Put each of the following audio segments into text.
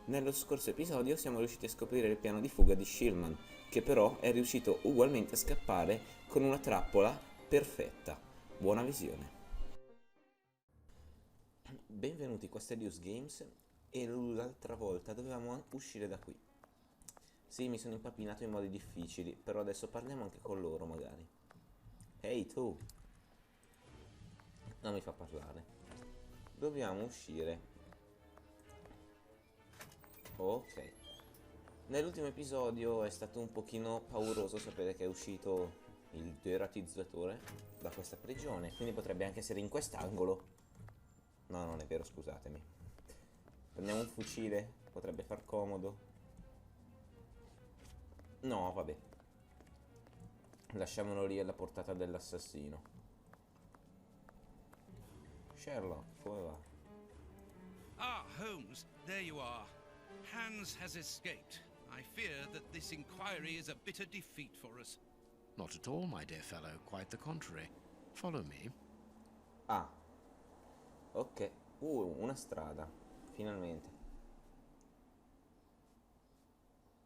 Nello scorso episodio siamo riusciti a scoprire il piano di fuga di Shieldman, che però è riuscito ugualmente a scappare con una trappola perfetta. Buona visione. Benvenuti qua a Stelios Games e l'altra volta dovevamo uscire da qui. Sì, mi sono impappinato in modi difficili, però adesso parliamo anche con loro magari. Ehi tu! Non mi fa parlare. Dobbiamo uscire. Ok. Nell'ultimo episodio è stato un pochino pauroso sapere che è uscito il deratizzatore da questa prigione, quindi potrebbe anche essere in quest'angolo. No, non è vero, scusatemi. Prendiamo un fucile, potrebbe far comodo. No, vabbè. Lasciamolo lì alla portata dell'assassino. Sherlock, come va? Ah, Holmes, there you are. Hans has escaped. I fear that this inquiry is a bitter defeat for us. Not at all, my dear fellow, quite the contrary. Follow me. Ah, ok. Una strada. Finalmente.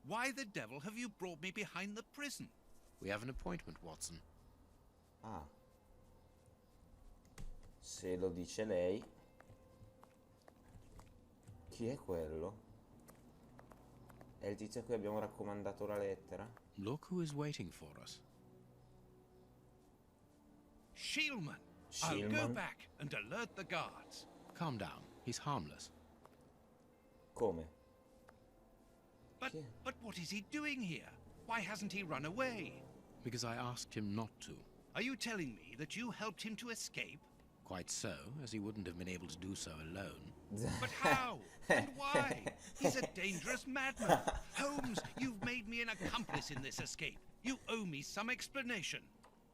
Why the devil have you brought me behind the prison? We have an appointment, Watson. Ah. Se lo dice lei. Chi è quello? È il tizio a cui abbiamo raccomandato la lettera? Look who is waiting for us. Shieldman! I'll go Shieldman? back and alert the guards. Calm down. He's harmless. Come? But, Chi è? but what is he doing here? Why hasn't he run away? Because I asked him not to. Are you telling me that you helped him to escape? Quite so, as he wouldn't have been able to do so alone. But how? And why? He's a dangerous madman. Holmes, you've made me an accomplice in this escape. You owe me some explanation.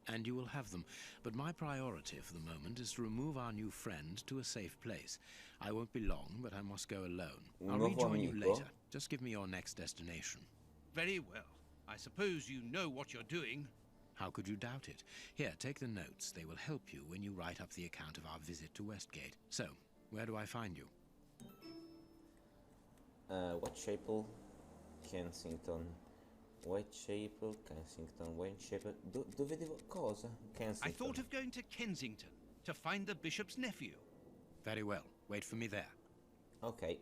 And you will have them. But my priority for the moment is to remove our new friend to a safe place. I won't be long, but I must go alone. I'll Nuovo rejoin you amico? later. Just give me your next destination. Very well. I suppose you know what you're doing. How could you doubt it? Here, take the notes. They will help you when you write up the account of our visit to Westgate. So, where do I find you? Whitechapel, Kensington. Whitechapel, Kensington, Whitechapel. Dove devo... cosa? Kensington. I thought of going to Kensington to find the bishop's nephew. Very well. Wait for me there. Ok.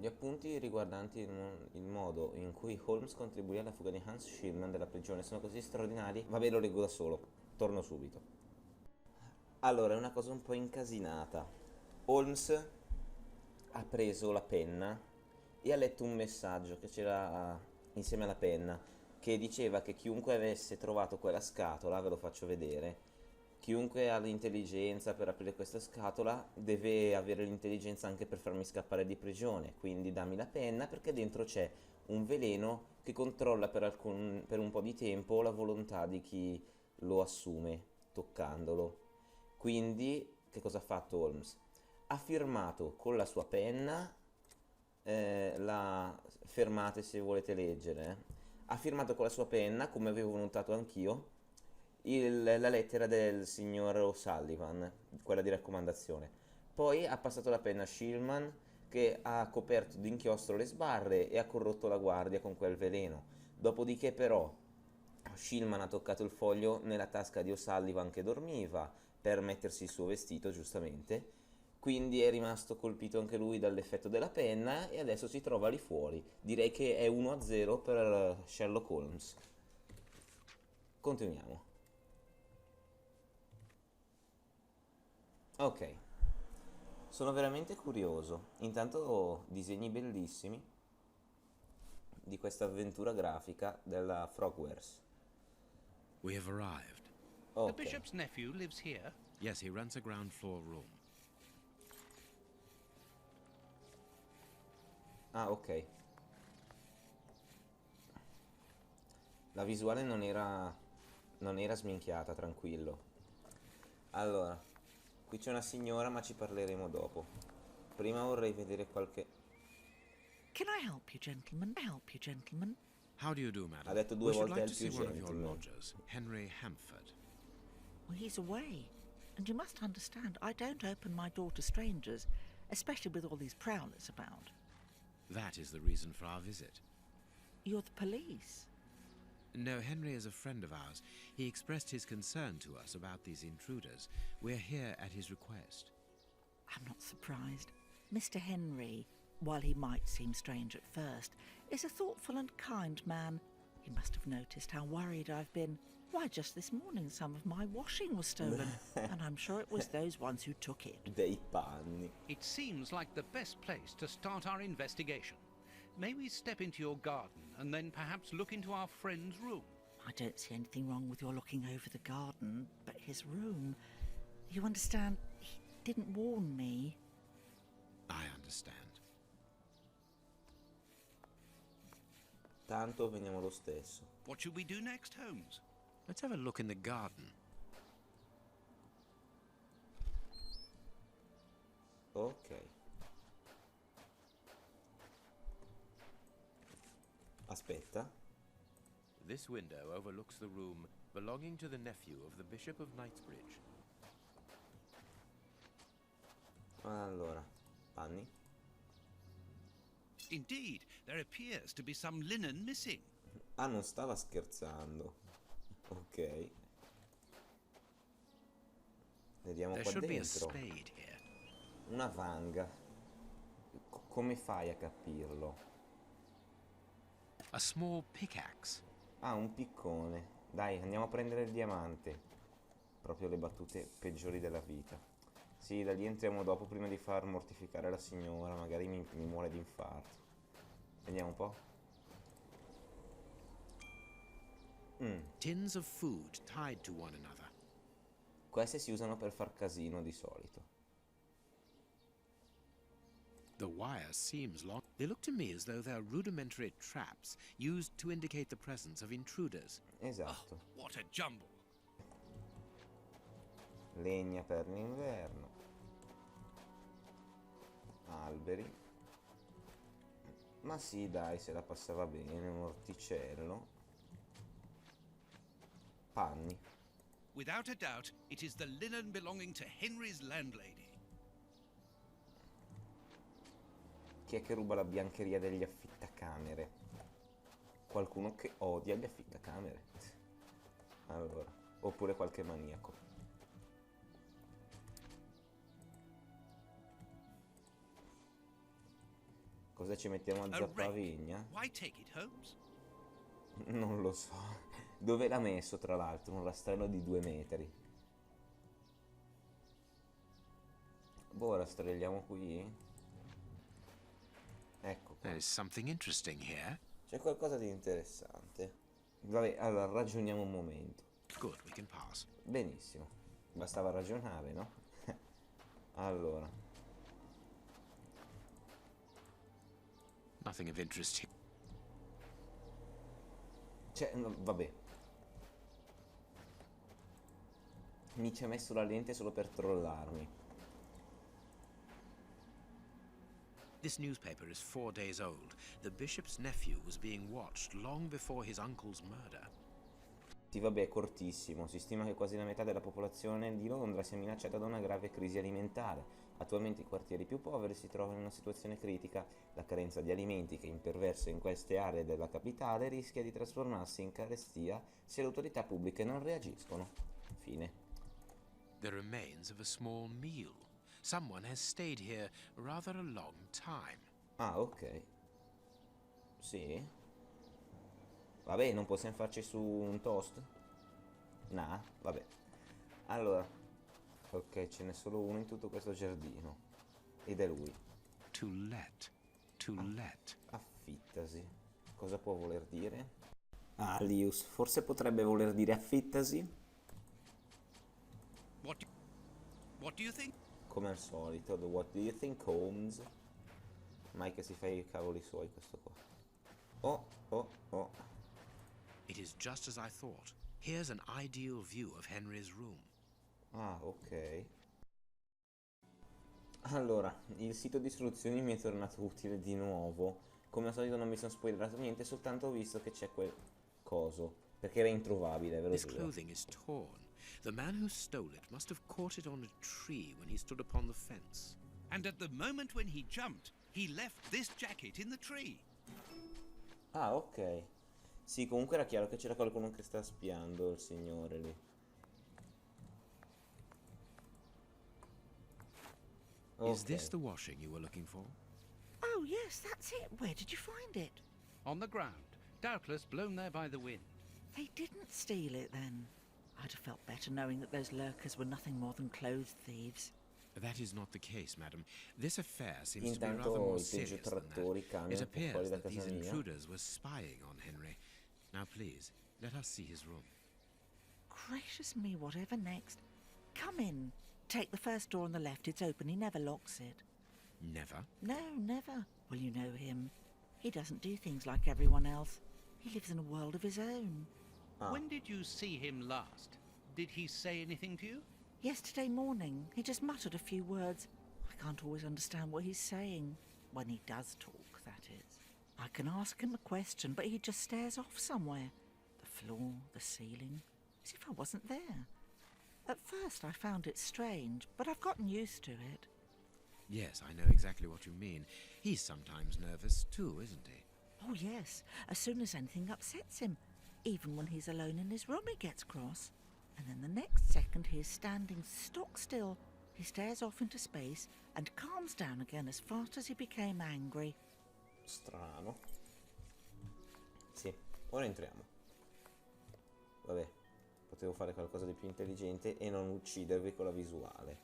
Gli appunti riguardanti il modo in cui Holmes contribuì alla fuga di Hans Shieldman dalla prigione sono così straordinari. Vabbè, lo leggo da solo. Torno subito. Allora, è una cosa un po' incasinata. Holmes ha preso la penna e ha letto un messaggio che c'era insieme alla penna, che diceva che chiunque avesse trovato quella scatola, ve lo faccio vedere, chiunque ha l'intelligenza per aprire questa scatola deve avere l'intelligenza anche per farmi scappare di prigione, quindi dammi la penna perché dentro c'è un veleno che controlla per un po' di tempo la volontà di chi lo assume toccandolo. Quindi che cosa ha fatto Holmes? Ha firmato con la sua penna, fermate se volete leggere, ha firmato con la sua penna, come avevo notato anch'io, la lettera del signor O'Sullivan, quella di raccomandazione. Poi ha passato la penna a Shieldman, che ha coperto d'inchiostro le sbarre e ha corrotto la guardia con quel veleno. Dopodiché però Shieldman ha toccato il foglio nella tasca di O'Sullivan che dormiva per mettersi il suo vestito, giustamente. Quindi è rimasto colpito anche lui dall'effetto della penna e adesso si trova lì fuori. Direi che è 1-0 per Sherlock Holmes. Continuiamo. Ok, sono veramente curioso. Intanto disegni bellissimi di questa avventura grafica della Frogwares. We have arrived. The Ok, bishop's nephew lives here. Yes, he rents a ground floor room. ah ok. La visuale non era sminchiata, tranquillo. Allora, qui c'è una signora ma ci parleremo dopo. Prima vorrei vedere qualche... Can I help you, gentlemen? Help you, gentlemen? How do you do, madam? Ha detto due We should volte like al to più see one of your gentleman. lodgers, Henry Hampford. Well, he's away. And you must understand, I don't open my door to strangers, especially with all these prowlers about. That is the reason for our visit. You're the police. No, Henry is a friend of ours. He expressed his concern to us about these intruders. We're here at his request. I'm not surprised. Mr. Henry, while he might seem strange at first, is a thoughtful and kind man. He must have noticed how worried I've been. Why, just this morning some of my washing was stolen, and I'm sure it was those ones who took it. Dei panni. It seems like the best place to start our investigation. May we step into your garden and then perhaps look into our friend's room? I don't see anything wrong with your looking over the garden, but his room... You understand, he didn't warn me. I understand. Tanto veniamo lo stesso. What should we do next, Holmes? Let's have a look in the garden. Ok. Aspetta. This window overlooks the room belonging to the nephew of the Bishop of Knightsbridge. Allora, panni. Indeed, there appears to be some linen missing. Ah, non stava scherzando. Ok. Vediamo There qua should be a dentro. spade here. Una vanga. Come fai a capirlo? A small pickaxe. Ah, un piccone. Dai, andiamo a prendere il diamante. Proprio le battute peggiori della vita. Sì, da lì entriamo dopo prima di far mortificare la signora. Magari mi muore d'infarto. Vediamo un po'. Tins of food tied to one another. Queste si usano per far casino di solito. The wire seems long. They look to me as though they're rudimentary traps used to indicate the presence of intruders. Esatto. What a jumble. Legna per l'inverno. Alberi. Ma sì, dai, se la passava bene, un orticello. Panni. Without a doubt, it is the linen belonging to Henry's landlady. Chi è che ruba la biancheria degli affittacamere? Qualcuno che odia gli affittacamere. Allora, oppure qualche maniaco. Cosa ci mettiamo a A zappavigna? Why take it, Holmes? Non lo so. Dove l'ha messo, tra l'altro? Un rastrello di 2 metri. Boh, rastrelliamo qui. Ecco qua. There's something interesting here. C'è qualcosa di interessante. Vabbè, allora ragioniamo un momento. Good, we can pass. Benissimo. Bastava ragionare, no? Allora. Nothing of interest here. Cioè, no, vabbè. Mi ci ha messo la lente solo per trollarmi. This newspaper is 4 days old. The bishop's nephew was being watched long before his uncle's murder. Sì, vabbè, è cortissimo. Si stima che quasi la metà della popolazione di Londra sia minacciata da una grave crisi alimentare. Attualmente i quartieri più poveri si trovano in una situazione critica. La carenza di alimenti che imperversa in queste aree della capitale rischia di trasformarsi in carestia se le autorità pubbliche non reagiscono. Fine. The remains of a small meal. Someone has stayed here rather a long time. Ah, ok. Sì. Vabbè, non possiamo farci su un toast? Nah, vabbè. Allora, ok, ce n'è solo uno in tutto questo giardino. Ed è lui. To let. To let. Affittasi. Cosa può voler dire? Alius, forse potrebbe voler dire affittasi? What do you think? Come al solito, the what do you think, Holmes? Mai che si fa i cavoli suoi questo qua. Oh, oh, oh. It is just as I thought. Here's an ideal view of Henry's room. Ah, ok. Allora, il sito di istruzioni mi è tornato utile di nuovo. Come al solito non mi sono spoilerato niente, soltanto ho visto che c'è quel coso. Perché era introvabile, ve lo This giuro. clothing is torn. The man who stole it must have caught it on a tree when he stood upon the fence. And at the moment when he jumped, he left this jacket in the tree. Ah, ok. Sì, comunque era chiaro che c'era qualcuno che sta spiando il signore lì. Is Ok. this the washing you were looking for? Oh, yes, that's it. Where did you find it? On the ground, doubtless blown there by the wind. They didn't steal it then. I'd have felt better knowing that those lurkers were nothing more than clothes thieves. That is not the case, madam. This affair seems to be rather Intanto more i serious than trattori that. cambiano It un po' appears fuori da that casa these mia. intruders were spying on Henry. Now, please, let us see his room. Gracious me, whatever next? Come in. Take the first door on the left. It's open. He never locks it. Never? No, never. Well, you know him. He doesn't do things like everyone else. He lives in a world of his own. Ah. When did you see him last? Did he say anything to you? Yesterday morning, he just muttered a few words. I can't always understand what he's saying. When he does talk, that is. I can ask him a question, but he just stares off somewhere. The floor, the ceiling, as if I wasn't there. At first I found it strange, but I've gotten used to it. Yes, I know exactly what you mean. He's sometimes nervous too, isn't he? Oh, yes, as soon as anything upsets him. Even when he's alone in his room, he gets cross. And then the next second he is standing stock still. He stares off into space and calms down again as fast as he became angry. Strano. Sì, ora entriamo. Vabbè, potevo fare qualcosa di più intelligente e non uccidervi con la visuale.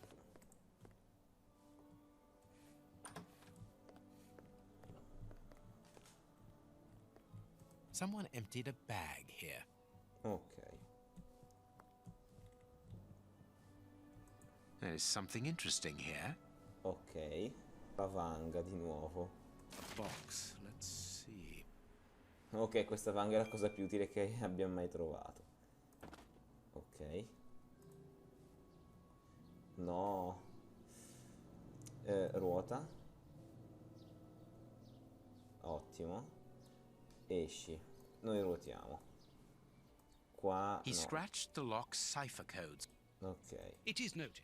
Someone emptied a bag here. Ok. There is something interesting here. Ok. La vanga di nuovo. A box. Let's see. Ok, questa vanga è la cosa più utile che abbiamo mai trovato. Ok. No. Ruota. Ottimo. Esci. Noi ruotiamo. Qua He no. scratched the lock's cipher codes. Ok. It is noted.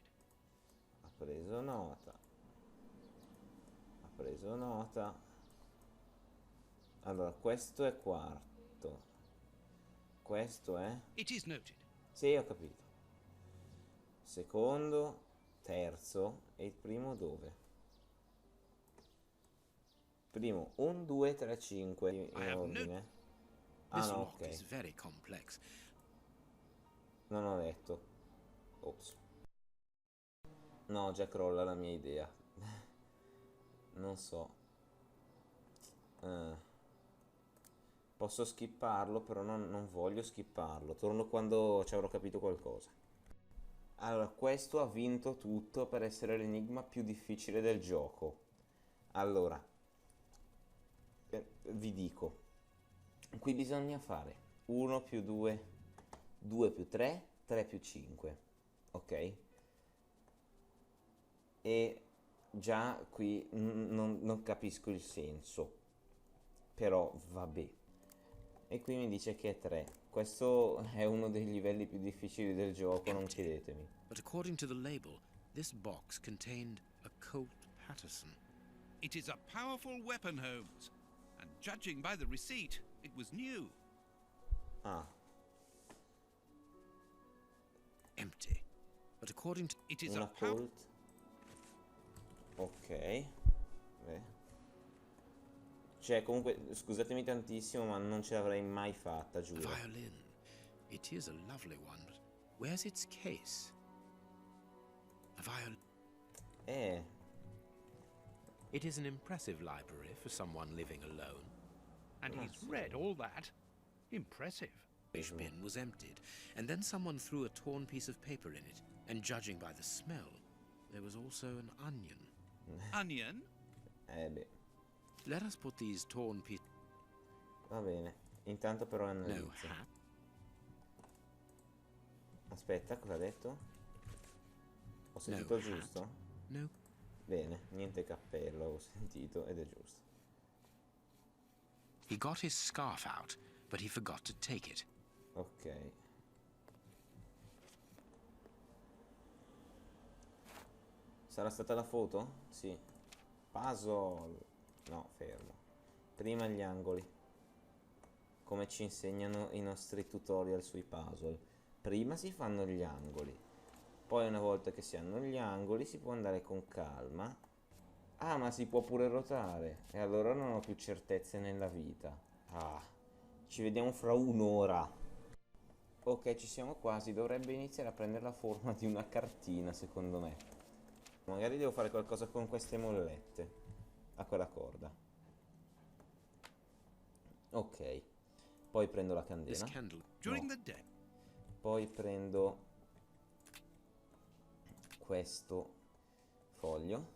Ha preso nota. Ha preso nota. Allora, questo è quarto. Questo è... It is noted. Sì, ho capito. Secondo, terzo e il primo dove? Primo, 1, 2, 3, 5 in I have ordine. This Ah no, lock ok. is very complex. Non ho letto. Ops. No, già crolla la mia idea. Non so. Posso skipparlo, però non voglio skipparlo. Torno quando ci avrò capito qualcosa. Allora, questo ha vinto tutto per essere l'enigma più difficile del gioco. Allora, vi dico. Qui bisogna fare 1 più 2, 2 più 3, 3 più 5. Ok? E già qui non capisco il senso. Però vabbè. E qui mi dice che è 3. Questo è uno dei livelli più difficili del gioco, non chiedetemi. But according to the label, this box contained a Colt Patterson. It is a powerful weapon, Holmes. And judging by the receipt, it was new. Ah, Empty. But according to... It is una a power... Colt. Ok. Beh. Cioè, comunque, scusatemi tantissimo, ma non ce l'avrei mai fatta, A giuro. violin. It is a lovely one, but where's its case? A violin. It is an impressive library for someone living alone. And he's read all that. Impressive. The bin was emptied, and then someone threw a torn piece of paper in it, and judging by the smell, there was also an onion. Onion? Beh, Let us put these torn pieces... va bene. Intanto però No analizzo. hat. Aspetta, cosa ha detto? Ho sentito hat. giusto? No. Bene, niente cappello, ho sentito ed è giusto. He got his scarf out, but he forgot to take it. Ok. Sarà stata la foto? Sì. Puzzle. No, fermo. Prima gli angoli. Come ci insegnano i nostri tutorial sui puzzle. Prima si fanno gli angoli. Poi una volta che si hanno gli angoli si può andare con calma. Ah, ma si può pure ruotare. E allora non ho più certezze nella vita. Ah, ci vediamo fra un'ora. Ok, ci siamo quasi. Dovrebbe iniziare a prendere la forma di una cartina, secondo me. Magari devo fare qualcosa con queste mollette. A quella corda. Ok. Poi prendo la candela. During No. the day. Poi prendo questo foglio,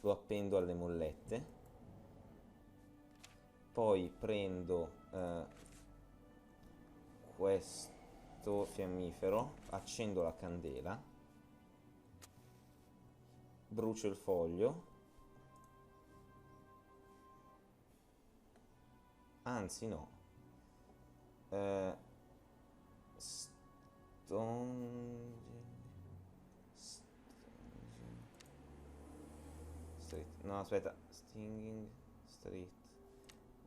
lo appendo alle mollette, poi prendo questo fiammifero, accendo la candela, brucio il foglio, anzi no, Street. No, aspetta. Stinging Street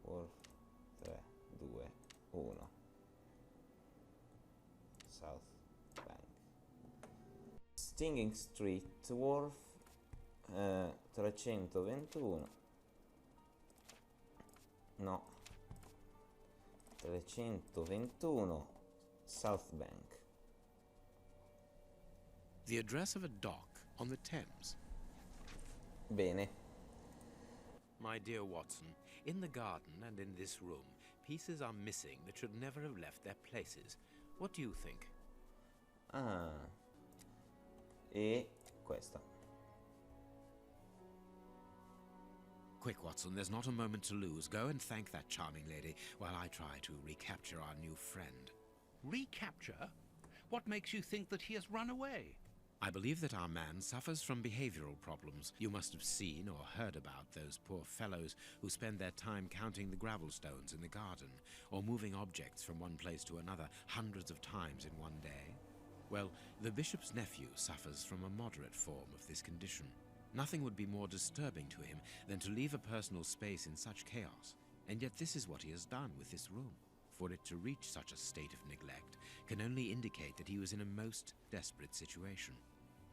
Wolf 3, 2, 1. South Bank. Stinging Street Wolf 321. No. 321 South Bank. The address of a dock on the Thames. Bene. My dear Watson, in the garden and in this room, pieces are missing that should never have left their places. What do you think? Ah. E questa. Quick, Watson, there's not a moment to lose. Go and thank that charming lady while I try to recapture our new friend. Recapture? What makes you think that he has run away? I believe that our man suffers from behavioral problems. You must have seen or heard about those poor fellows who spend their time counting the gravel stones in the garden, or moving objects from one place to another hundreds of times in one day. Well, the bishop's nephew suffers from a moderate form of this condition. Nothing would be more disturbing to him than to leave a personal space in such chaos, and yet this is what he has done with this room. For it to reach such a state of neglect can only indicate that he was in a most desperate situation.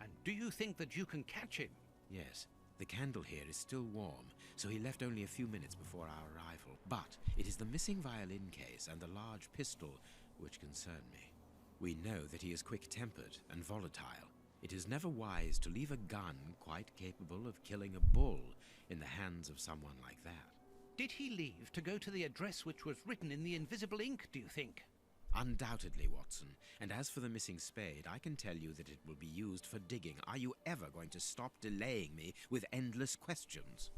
And do you think that you can catch him? Yes, the candle here is still warm, so he left only a few minutes before our arrival. But it is the missing violin case and the large pistol which concern me. We know that he is quick-tempered and volatile. It is never wise to leave a gun quite capable of killing a bull in the hands of someone like that. Did he leave to go to the address which was written in the invisible ink, do you think? Undoubtedly, Watson. And as for the missing spade, I can tell you that it will be used for digging. Are you ever going to stop delaying me with endless questions?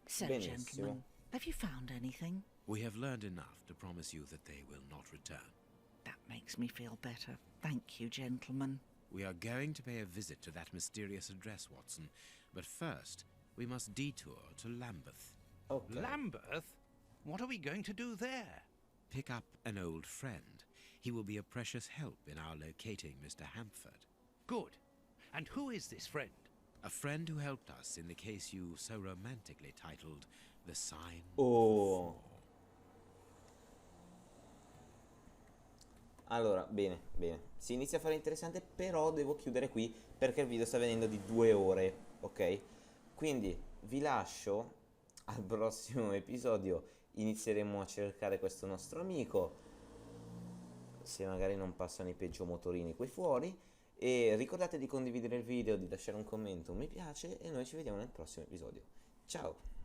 So, Benissimo. gentlemen, have you found anything? We have learned enough to promise you that they will not return. That makes me feel better. Thank you, gentlemen. We are going to pay a visit to that mysterious address, Watson. But first, we must detour to Lambeth. Ok. Lambeth? What are we going to do there? Pick up an old friend. He will be a precious help in our locating Mr. Hampford. Good. And who is this friend? A friend who helped us in the case you so romantically titled The Sign Oh. Allora, bene, bene. Si inizia a fare interessante, però devo chiudere qui perché il video sta venendo di 2 ore, ok? Quindi vi lascio al prossimo episodio. Inizieremo a cercare questo nostro amico, se magari non passano i peggio motorini qui fuori. E ricordate di condividere il video, di lasciare un commento, un mi piace, e noi ci vediamo nel prossimo episodio. Ciao!